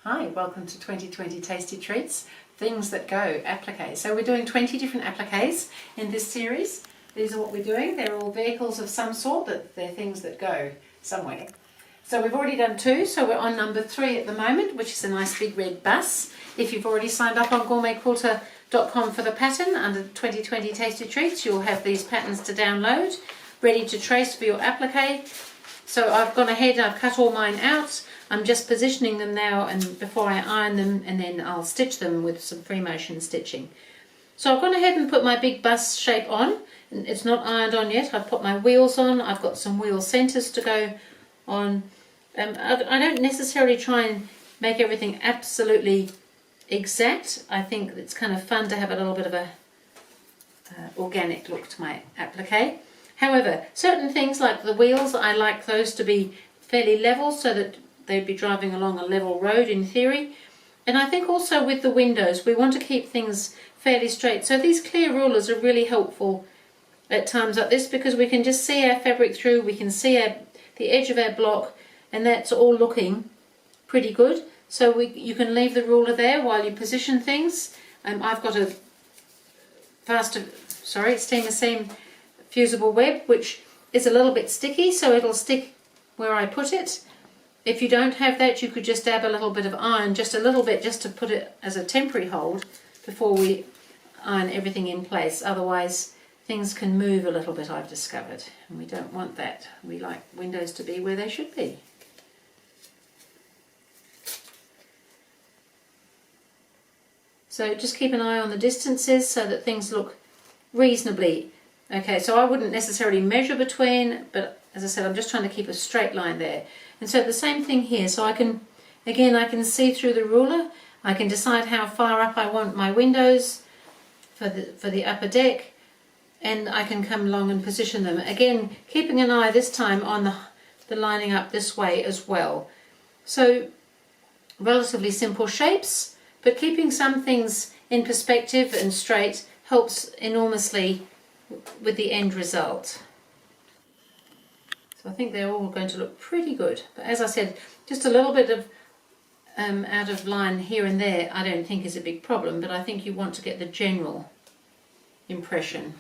Hi, welcome to 2020 Tasty Treats, Things That Go, Applique. So we're doing 20 different appliques in this series. These are what we're doing. They're all vehicles of some sort, that they're things that go somewhere. So we've already done 2, so we're on number 3 at the moment, which is a nice big red bus. If you've already signed up on GourmetQuilter.com for the pattern under 2020 Tasty Treats, you'll have these patterns to download, ready to trace for your applique. So I've gone ahead, I've cut all mine out. I'm just positioning them now and before I iron them, and then I'll stitch them with some free motion stitching. So I've gone ahead and put my big bus shape on. It's not ironed on yet. I've put my wheels on. I've got some wheel centres to go on. I don't necessarily try and make everything absolutely exact. I think it's kind of fun to have a little bit of a organic look to my applique. However, certain things like the wheels, I like those to be fairly level so that they'd be driving along a level road in theory. And I think also with the windows, we want to keep things fairly straight. So these clear rulers are really helpful at times like this, because we can just see our fabric through, we can see the edge of our block, and that's all looking pretty good. So you can leave the ruler there while you position things. I've got a steamer seam fusible web, which is a little bit sticky, so it'll stick where I put it. If you don't have that, you could just dab a little bit of iron, just a little bit, just to put it as a temporary hold before we iron everything in place. Otherwise, things can move a little bit, I've discovered, and we don't want that. We like windows to be where they should be. So just keep an eye on the distances so that things look reasonably okay. So I wouldn't necessarily measure between, but as I said, I'm just trying to keep a straight line there. And so the same thing here. So I can see through the ruler. I can decide how far up I want my windows for the upper deck, and I can come along and position them. Again, keeping an eye this time on the lining up this way as well. So relatively simple shapes, but keeping some things in perspective and straight helps enormously with the end result. So I think they're all going to look pretty good. But as I said, just a little bit of out of line here and there I don't think is a big problem, but I think you want to get the general impression.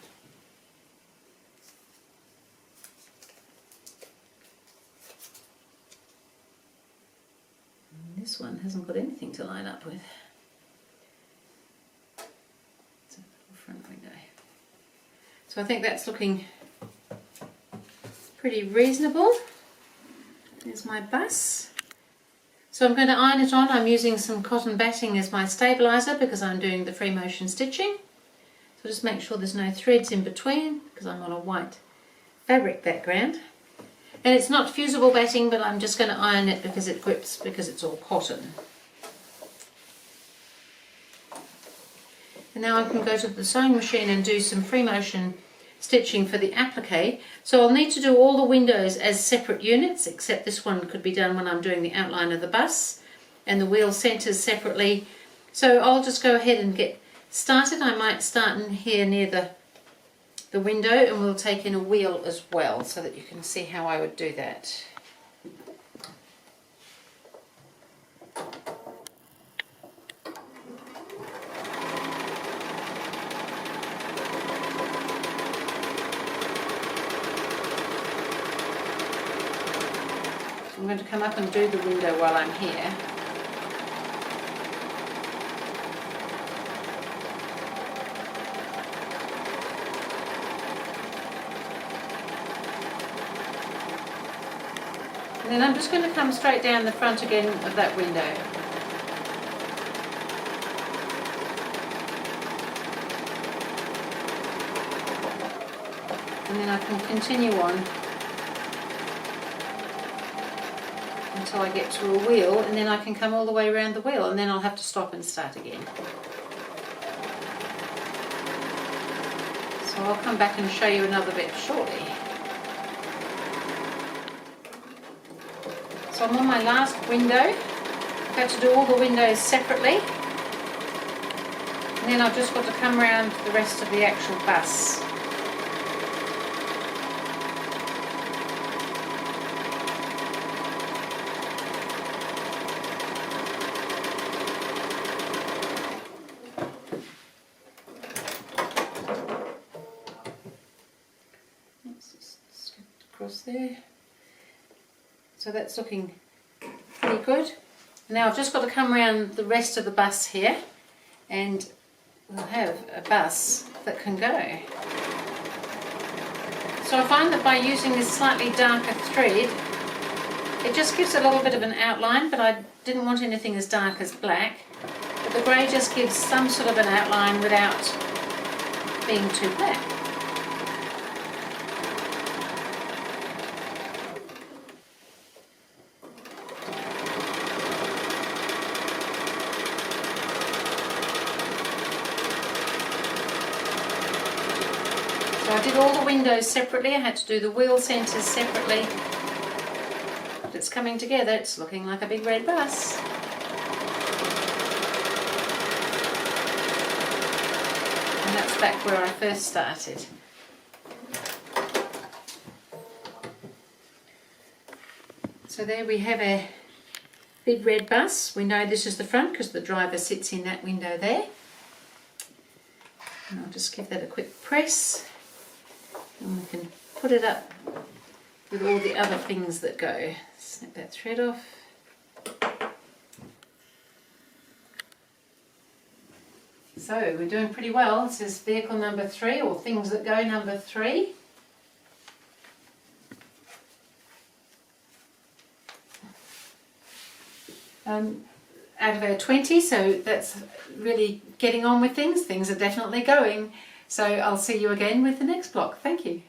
And this one hasn't got anything to line up with. It's a front window. So I think that's looking pretty reasonable. There's my bus. So I'm going to iron it on. I'm using some cotton batting as my stabiliser because I'm doing the free motion stitching. So just make sure there's no threads in between, because I'm on a white fabric background. And it's not fusible batting, but I'm just going to iron it because it grips, because it's all cotton. And now I can go to the sewing machine and do some free motion stitching for the applique. So I'll need to do all the windows as separate units, except this one could be done when I'm doing the outline of the bus, and the wheel centres separately. So I'll just go ahead and get started. I might start in here near the window, and we'll take in a wheel as well so that you can see how I would do that. I'm going to come up and do the window while I'm here. And then I'm just going to come straight down the front again of that window. And then I can continue on until I get to a wheel, and then I can come all the way around the wheel, and then I'll have to stop and start again. So I'll come back and show you another bit shortly. So I'm on my last window. I've got to do all the windows separately, and then I've just got to come around the rest of the actual bus. across there. So that's looking pretty good. Now I've just got to come around the rest of the bus here, and we'll have a bus that can go. So I find that by using this slightly darker thread, it just gives a little bit of an outline, but I didn't want anything as dark as black. But the grey just gives some sort of an outline without being too black. So I did all the windows separately, I had to do the wheel centres separately. But it's coming together, it's looking like a big red bus. And that's back where I first started. So there we have a big red bus. We know this is the front because the driver sits in that window there. And I'll just give that a quick press. And we can put it up with all the other things that go. Snip that thread off. So we're doing pretty well. This is vehicle number 3, or things that go number 3. Out of our 20, so that's really getting on with things. Things are definitely going. So I'll see you again with the next block. Thank you.